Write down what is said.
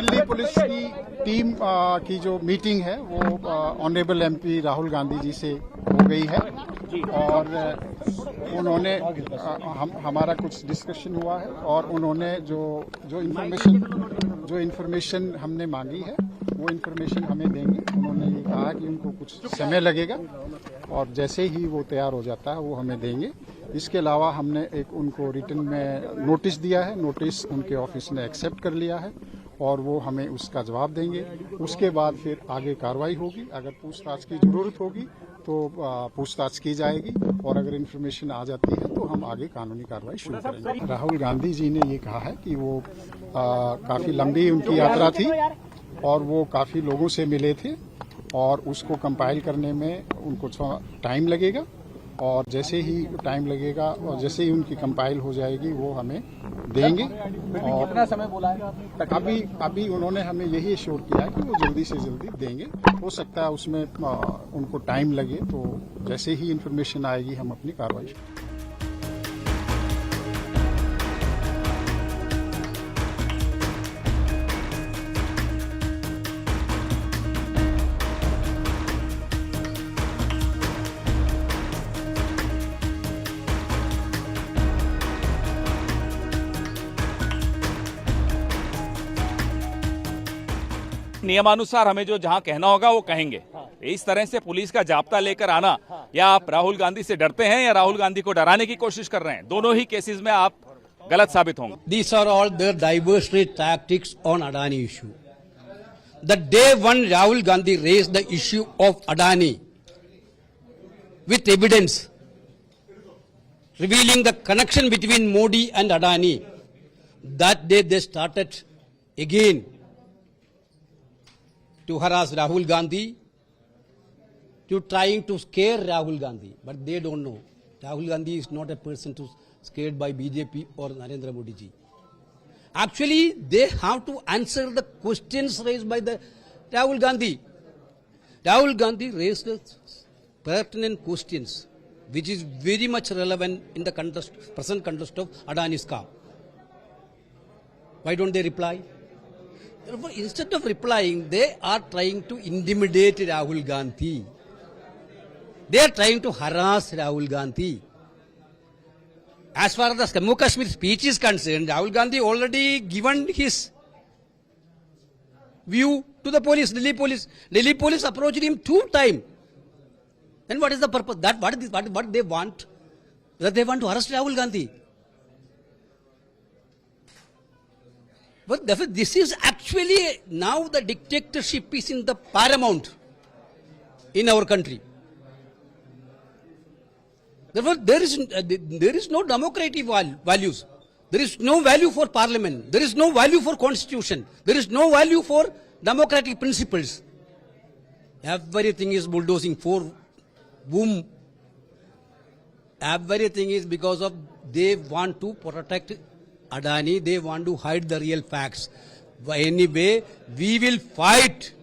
Delhi police की team की जो मीटिंग है वो ऑनरेबल एमपी राहुल गांधी जी से हो गई है और उन्होंने हमारा कुछ डिस्कशन हुआ है और उन्होंने जो इन्फॉर्मेशन हमने मांगी है वो इन्फॉर्मेशन हमें देंगे। उन्होंने ये कहा कि उनको कुछ समय लगेगा और जैसे ही वो तैयार हो जाता है वो हमें देंगे। इसके अलावा हमने एक उनको रिटन में नोटिस दिया है, नोटिस उनके ऑफिस ने एक्सेप्ट कर लिया है और वो हमें उसका जवाब देंगे। उसके बाद फिर आगे कार्रवाई होगी। अगर पूछताछ की जरूरत होगी तो पूछताछ की जाएगी और अगर इन्फॉर्मेशन आ जाती है तो हम आगे कानूनी कार्रवाई शुरू करेंगे। राहुल गांधी जी ने ये कहा है कि वो काफी लंबी उनकी यात्रा थी और वो काफी लोगों से मिले थे और उसको कंपाइल करने में उनको टाइम लगेगा और जैसे ही टाइम लगेगा और जैसे ही उनकी कंपाइल हो जाएगी वो हमें देंगे। और कितना समय बोला है? अभी उन्होंने हमें यही एश्योर किया है कि वो जल्दी से जल्दी देंगे। हो सकता है उसमें उनको टाइम लगे, तो जैसे ही इन्फॉर्मेशन आएगी हम अपनी कार्रवाई। नियमानुसार हमें जो जहां कहना होगा वो कहेंगे। इस तरह से पुलिस का जाब्ता लेकर आना, या आप राहुल गांधी से डरते हैं या राहुल गांधी को डराने की कोशिश कर रहे हैं, दोनों ही केसेस में आप गलत साबित होंगे। These are all the diversionary tactics on Adani issue. The day one Rahul Gandhi raised the issue of Adani with evidence revealing the connection between Modi and Adani, that day they started again to harass Rahul Gandhi, to trying to scare Rahul Gandhi. But they don't know. Rahul Gandhi is not a person to scared by BJP or Narendra Modi ji. Actually, they have to answer the questions raised by the Rahul Gandhi. Rahul Gandhi raised the pertinent questions, which is very much relevant in the present context of Adani's scam. Why don't they reply? Instead of replying, they are trying to intimidate Rahul Gandhi. They are trying to harass Rahul Gandhi. As far as the Jammu Kashmir speech is concerned, Rahul Gandhi already given his view to the police, Delhi police. Delhi police approached him 2 times. Then what is the purpose? What they want? That they want to arrest Rahul Gandhi. But this is actually now the dictatorship is in the paramount in our country. Therefore, there is no democratic values. There is no value for parliament. There is no value for constitution. There is no value for democratic principles. Everything is bulldozing for whom? Everything is because of they want to protect Adani. They want to hide the real facts. Anyway, we will fight